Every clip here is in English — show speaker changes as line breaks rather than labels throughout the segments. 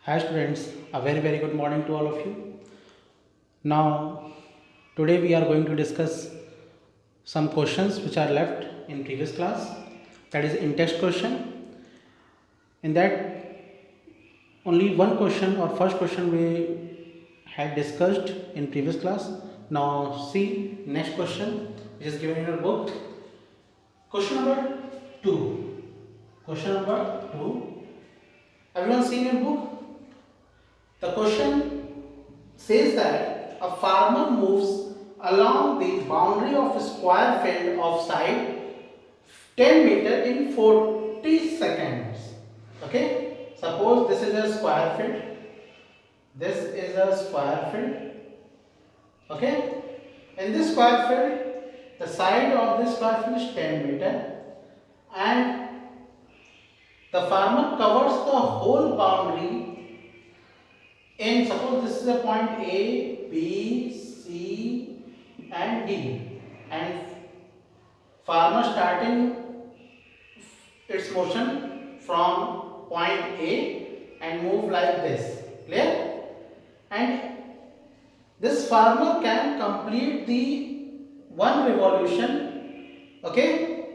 Hi students, a very good morning to all of you. Now today we are going to discuss some questions which are left in previous class, that is in text question. In that only one question or first question we had discussed in previous class. Now see next question which is given in your book. Question number 2. Question number 2. Everyone seen your book? The question says that a farmer moves along the boundary of a square field of side 10 meter in 40 seconds. Okay, suppose this is a square field. This is a square field. Okay, in this square field, the side of this square field is 10 meter, and the farmer covers the whole boundary. And suppose this is a point A, B, C and D, and farmer starting its motion from point A and move like this, clear? And this farmer can complete the one revolution, okay,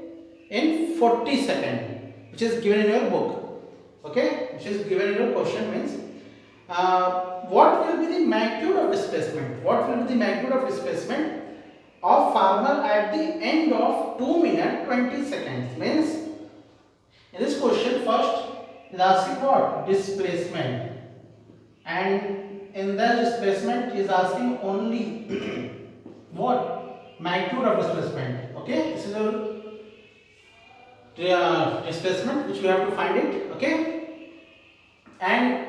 in 40 seconds, which is given in your book, okay, which is given in your question. Means what will be the magnitude of displacement? What will be the magnitude of displacement of farmer at the end of 2 minutes 20 seconds? Means in this question first is asking what? Displacement, and in the displacement is asking only what? Magnitude of displacement. Okay, this is the displacement which we have to find it. Okay, and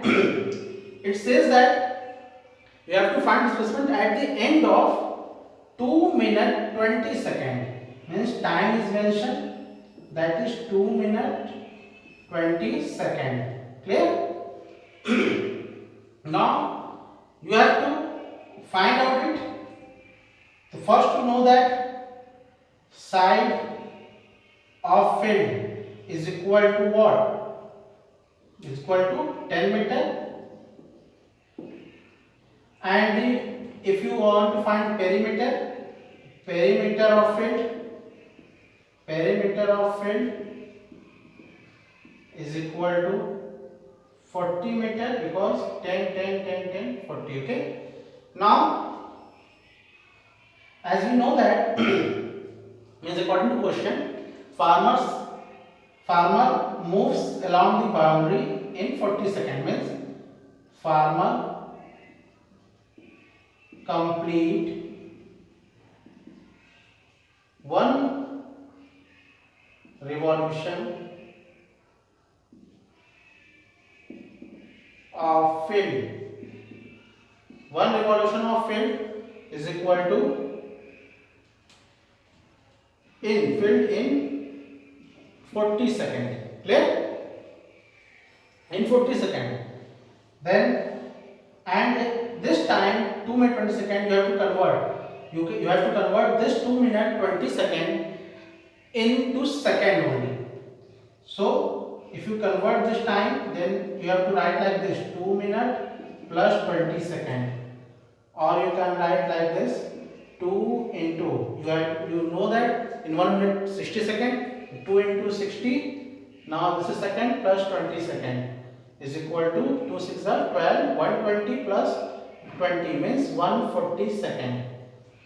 it says that we have to find displacement at the end of 2 minutes 20 seconds. Means time is mentioned, that is 2 minutes 20 seconds. Clear? Now you have to find out it. So first to know that side of field is equal to what? Is equal to 10 meter. And if you want to find perimeter of field is equal to 40 meter, because 10 40. Okay, now as we know that means according to question, farmer moves along the boundary in 40 seconds. Means farmer complete one revolution of field. One revolution of field is equal to in field in 40 seconds. Clear? In 40 seconds. Then, and this time 2 minutes 20 seconds you have to convert. You have to convert this 2 minutes 20 seconds into second only. So if you convert this time, then you have to write like this: 2 minutes plus 20 seconds, or you can write like this: 2 into, you know that in 1 minute 60 seconds, 2 into 60. Now this is second plus 20 seconds is equal to 2 6 are 12. 120 plus 20 means 140 seconds.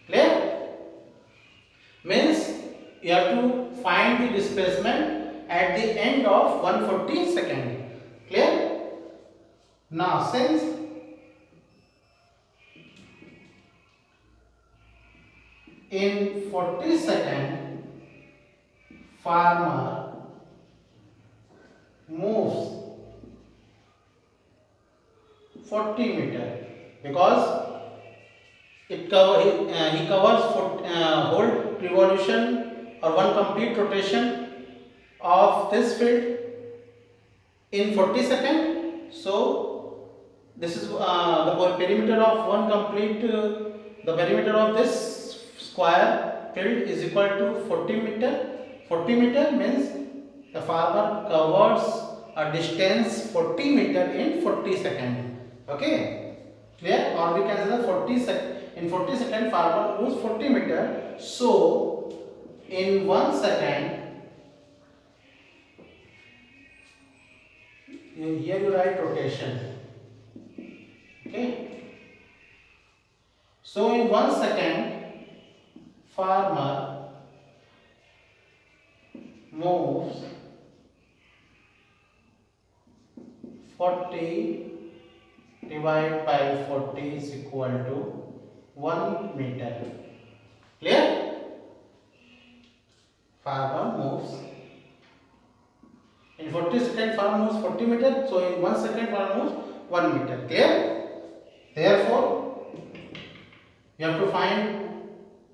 Clear? Means you have to find the displacement at the end of 140 seconds. Clear? Now since in 40 seconds farmer moves 40 meter, because he covers whole revolution or one complete rotation of this field in 40 seconds. So this is the perimeter of one complete the perimeter of this square field is equal to 40 meter. 40 meter means the farmer covers a distance 40 meter in 40 seconds. Okay, clear? Or we can say 40 in 40 seconds farmer moves 40 meter. So in 1 second, here you write rotation. Okay, so in 1 second farmer moves 40 divided by 40 is equal to 1 meter. Clear? Farmer moves in 40 seconds, farmer moves 40 meter. So in 1 second, farmer moves 1 meter. Clear? Therefore, you have to find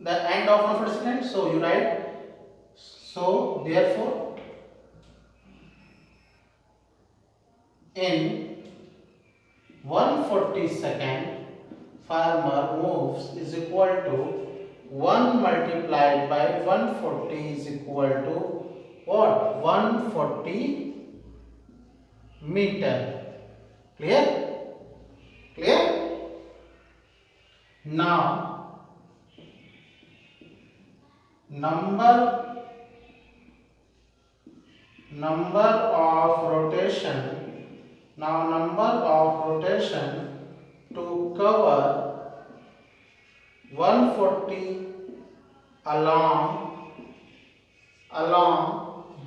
the end of 1 second. So you write. So therefore, in 140 second, farmer moves is equal to 1 multiplied by 140 is equal to what? 140 meter. Clear? Clear? Now, number of rotation. Now number of rotation to cover 140 along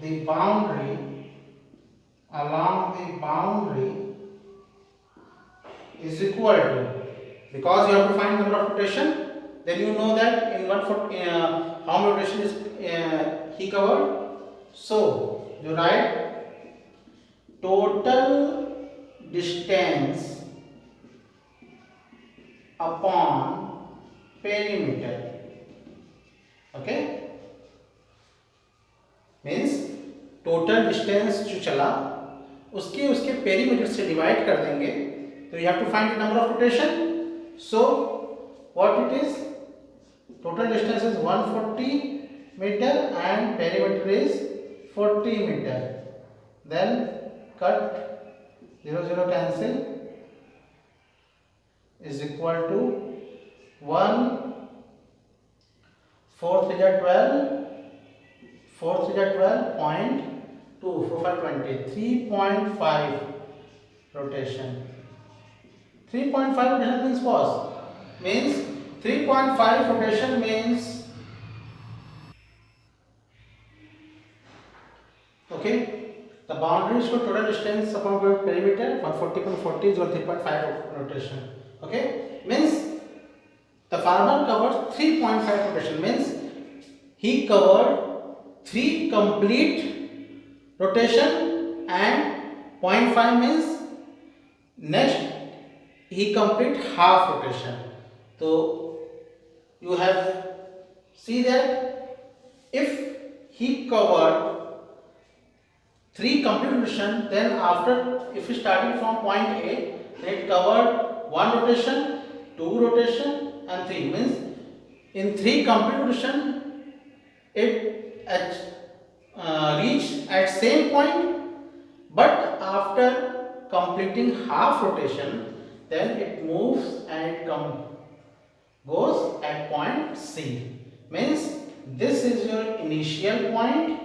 the boundary is equal to, because you have to find number of rotation, then you know that in 140 how many rotation is he covered. So you write total distance upon perimeter. Okay, means total distance जो चला उसके perimeter से divide कर देंगे, तो you have to find the number of rotation. So what it is, total distance is 140 metre and perimeter is 40 metre. Then cut 0 0 cancel is equal to 1 4 3 12 4 3 12.2 4 5 20 3.5 rotation. 3.5 rotation means what? Means 3.5 rotation means, okay, the boundaries for total distance upon perimeter 140 upon 40 is 3.5 rotation. Okay, means the farmer covered 3.5 rotation, means he covered 3 complete rotation, and 0.5 means next he complete half rotation. So you have see that if he covered 3 complete rotation, then after if he starting from point A, then it covered 1 rotation, 2 rotation and 3, means in 3 complete rotation it reached at same point, but after completing half rotation, then it moves and it goes at point C. Means this is your initial point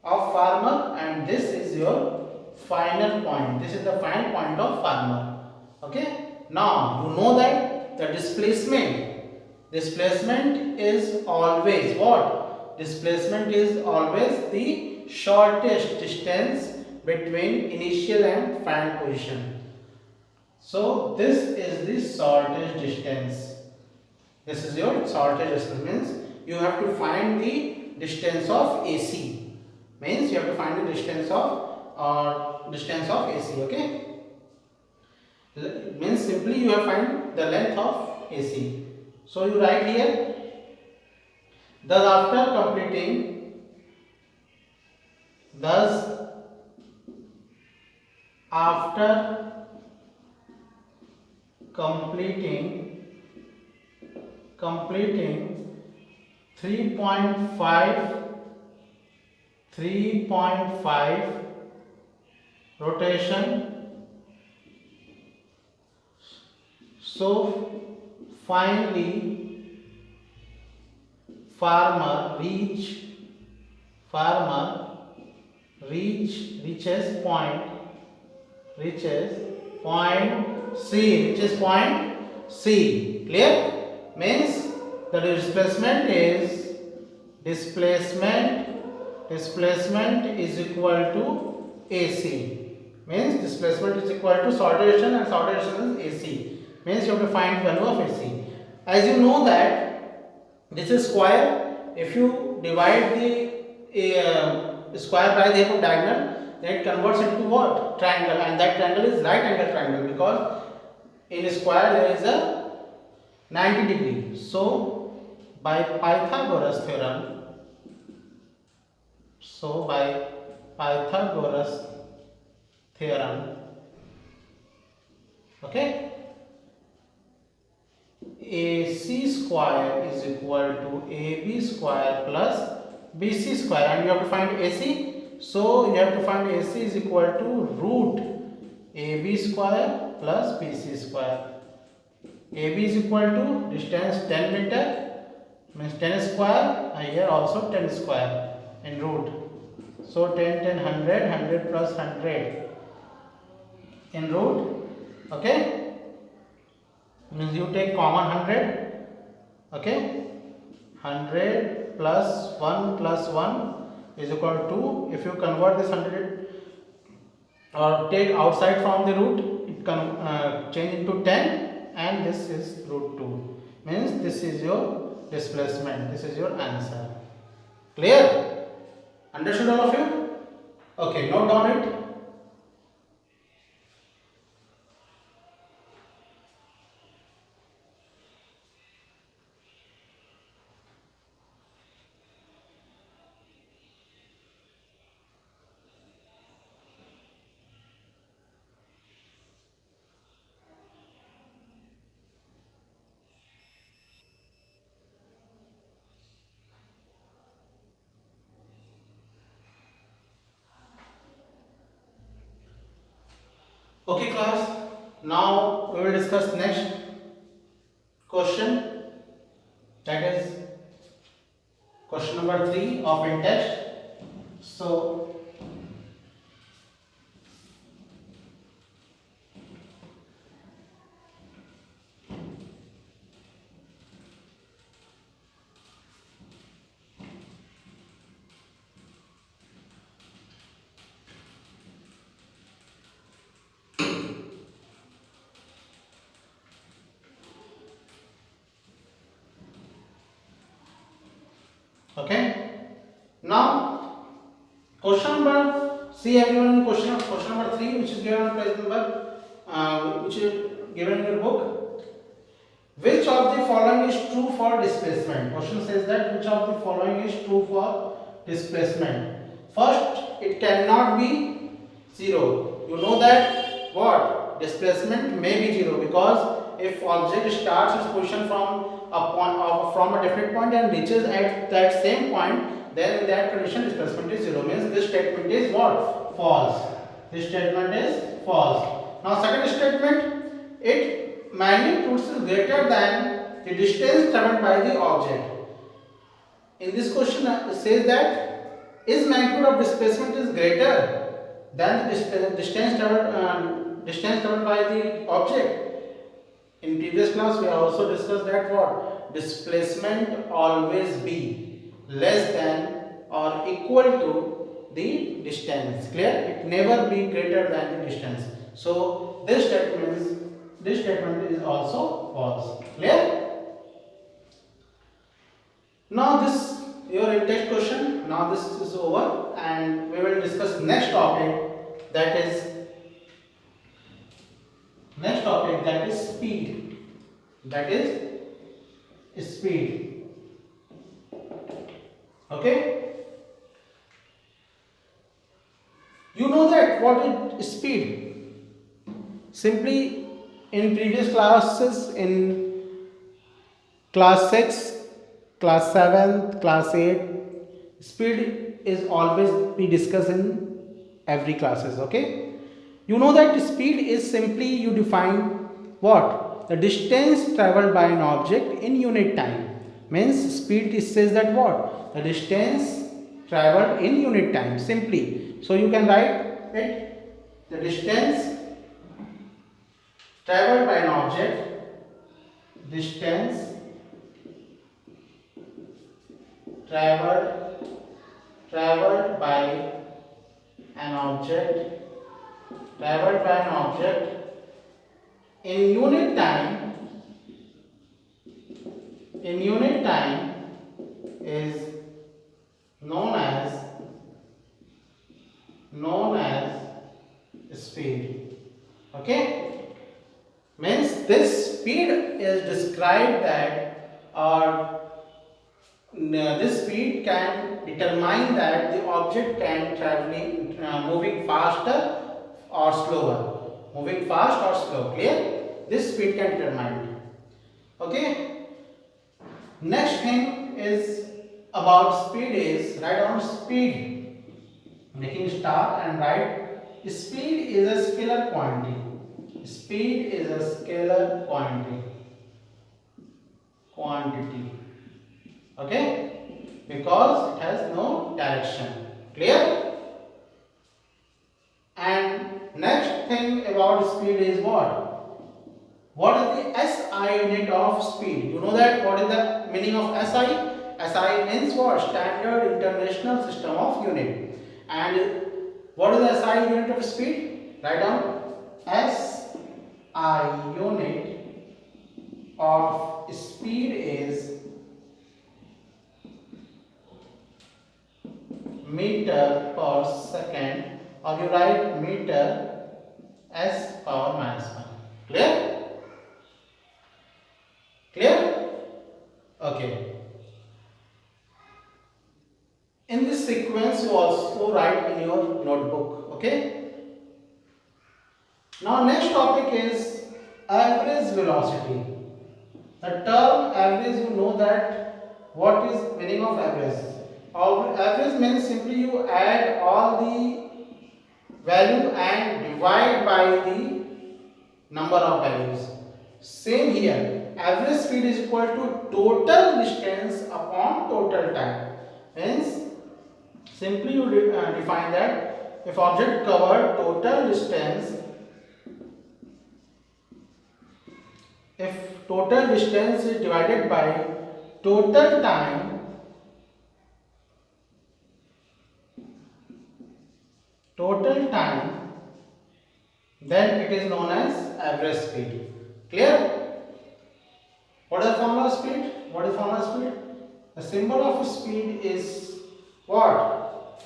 of farmer and this is your final point. This is the final point of farmer. Okay, now you know that the displacement is always what? Displacement is always the shortest distance between initial and final position. So this is the shortest distance. This is your shortest distance, means you have to find the distance of AC. Means you have to find the distance of AC. Okay, means simply you have to find the length of AC. So you write here, thus after completing 3.5 rotation. So finally farmer reaches point C, reaches point C. Clear? Means the displacement is equal to AC. Means displacement is equal to short duration and short duration is AC. Means you have to find value of AC. As you know that this is square. If you divide the square by the diagonal, then it converts into what? Triangle, and that triangle is right angle triangle, because in a square there is a 90 degree. So by Pythagoras theorem, okay, AC square is equal to AB square plus BC square, and you have to find AC. So you have to find AC is equal to root AB square plus BC square. AB is equal to distance 10 meter, means 10 square, and here also 10 square in root. So 10, 10, 100, 100 plus 100 in root, okay, means you take common 100, okay, 100 plus 1 is equal to, if you convert this 100 or take outside from the root, it can change into 10, and this is root 2, means this is your displacement, this is your answer. Clear? Understood all of you? Okay, note down it. Okay class, now we will discuss next question, that is question number 3 of in text. So okay, now question number, see everyone, question number 3, which is given on page number which is given in your book. Which of the following is true for displacement? Question says that which of the following is true for displacement. First, it cannot be 0. You know that what? Displacement may be 0, because if object starts its position from a different point and reaches at that same point, then in that condition displacement is 0. Means this statement is what? False. This statement is false. Now second statement, it magnitude is greater than the distance traveled by the object. In this question it says that is magnitude of displacement is greater than the distance traveled by the object. In previous class we also discussed that what? Displacement always be less than or equal to the distance. Clear? It never be greater than the distance. So this statement is also false. Clear? Now this your in-text question. Now this is over, and we will discuss next topic, that is speed. That is speed. Okay. You know that what is speed? Simply in previous classes, in class 6, class 7th, class 8, speed is always be discussed in every classes. Okay. You know that speed is simply you define what? The distance traveled by an object in unit time. Means speed it says that what? The distance traveled in unit time simply. So you can write it, the distance traveled by an object, distance traveled by an object, traveled by an object in unit time, is known as speed. Okay, means this speed is described that, or this speed can determine that the object can traveling moving faster or slower, moving fast or slow. Clear? This speed can determine. Okay, next thing is about speed is write down speed, making star and write speed is a scalar quantity. Speed is a scalar quantity. Okay, because it has no direction. Clear? And next thing about speed is what? What is the SI unit of speed? You know that what is the meaning of SI? SI means what? Standard International System of Unit. And what is the SI unit of speed? Write down SI unit of speed is meter per second, or you write meter s power minus 1. Clear? Clear? Okay. In this sequence you also write in your notebook. Okay. Now next topic is average velocity. The term average, you know that what is meaning of average. Average means simply you add all the value and divide by the number of values. Same here. Average speed is equal to total distance upon total time. Means simply you define that if object covered total distance, if total distance is divided by total time, then it is known as average speed. Clear? What is the formula of speed? What is the formula of speed? The symbol of speed is what?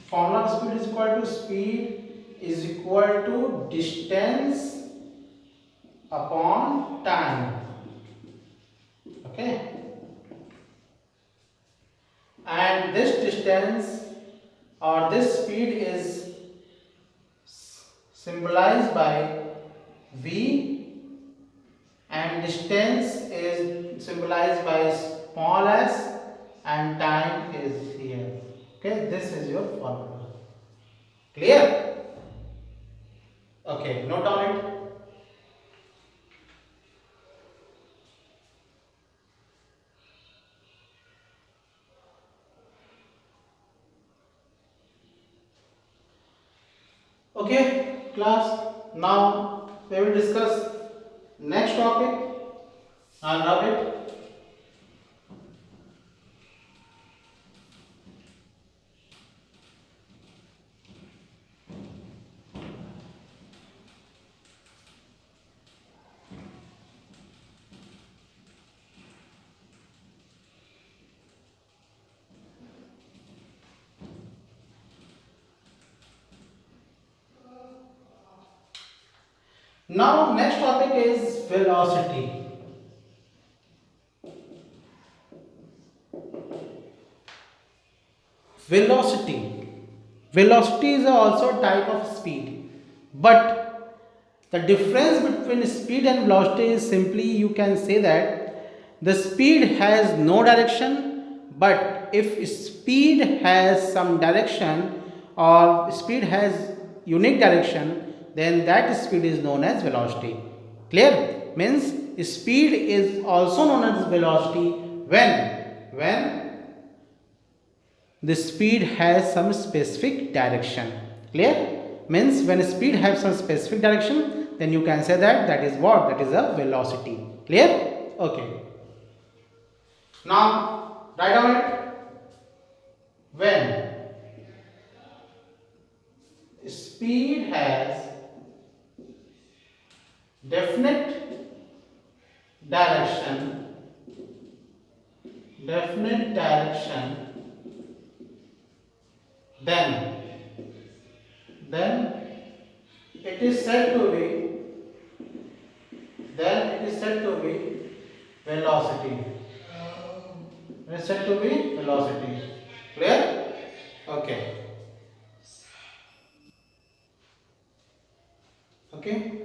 Formula of speed is equal to distance upon time. Okay? And this distance or this speed is symbolized by V, and distance is symbolized by small s, and time is here. Okay, this is your formula. Clear? Okay, note on it. Okay, class, now we will discuss next topic. I love it. Now next topic is velocity. Velocity is also a type of speed, but the difference between speed and velocity is simply you can say that the speed has no direction, but if speed has some direction or speed has unique direction, then that speed is known as velocity. Clear? Means speed is also known as velocity when the speed has some specific direction. Clear? Means when speed has some specific direction, then you can say that that is what? That is a velocity. Clear? Okay. Now write down it. When speed has definite direction, then it is said to be velocity. It is said to be velocity. Clear? Okay. Okay.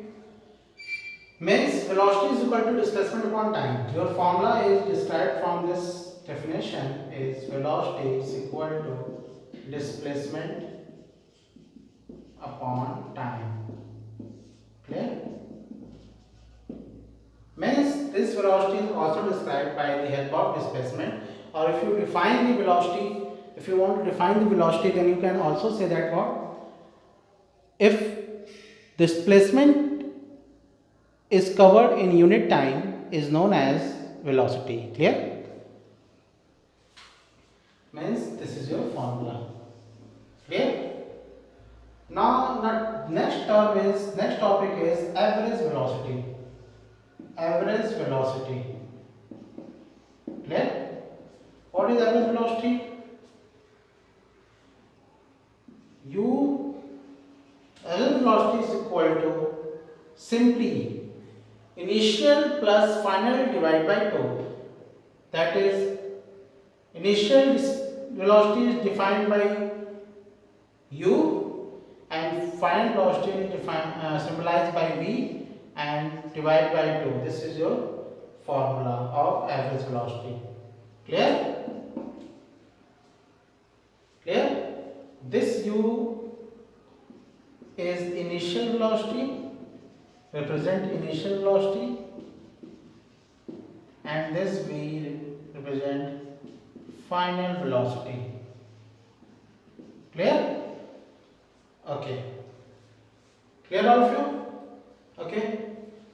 Means velocity is equal to displacement upon time. Your formula is described from this definition is velocity is equal to displacement upon time. Clear? Means this velocity is also described by the help of displacement, or if you define the velocity, if you want to define the velocity, then you can also say that what? If displacement is covered in unit time is known as velocity. Clear? Means this is your formula. Clear? Now next topic is average velocity. Average velocity. Clear? What is average velocity? Average velocity is equal to simply initial plus final divided by 2. That is, initial velocity is defined by u and final velocity is symbolized by v and divided by 2. This is your formula of average velocity. Clear? Clear? This u is initial velocity, represent initial velocity, and this v represent final velocity. Clear? Okay. Clear all of you? Okay.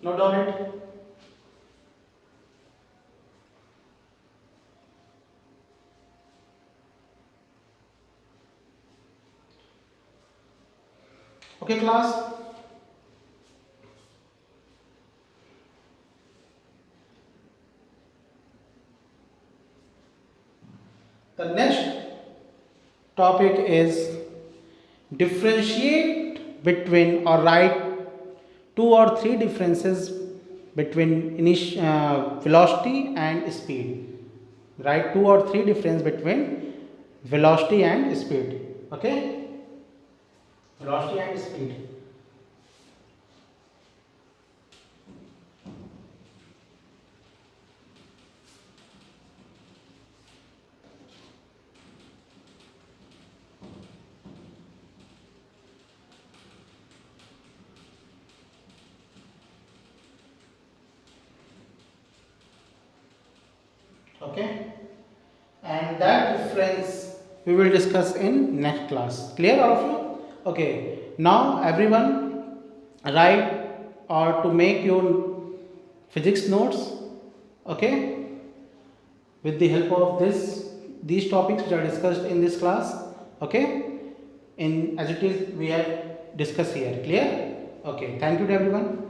Note down it. Okay, class. The next topic is differentiate between or write 2 or 3 differences between velocity and speed. Write 2 or 3 difference between velocity and speed. Okay? Velocity and speed. Okay, and that difference we will discuss in next class. Clear all of you? Okay, now everyone write or to make your physics notes, okay, with the help of these topics which are discussed in this class, okay, in as it is we have discussed here. Clear? Okay, thank you to everyone.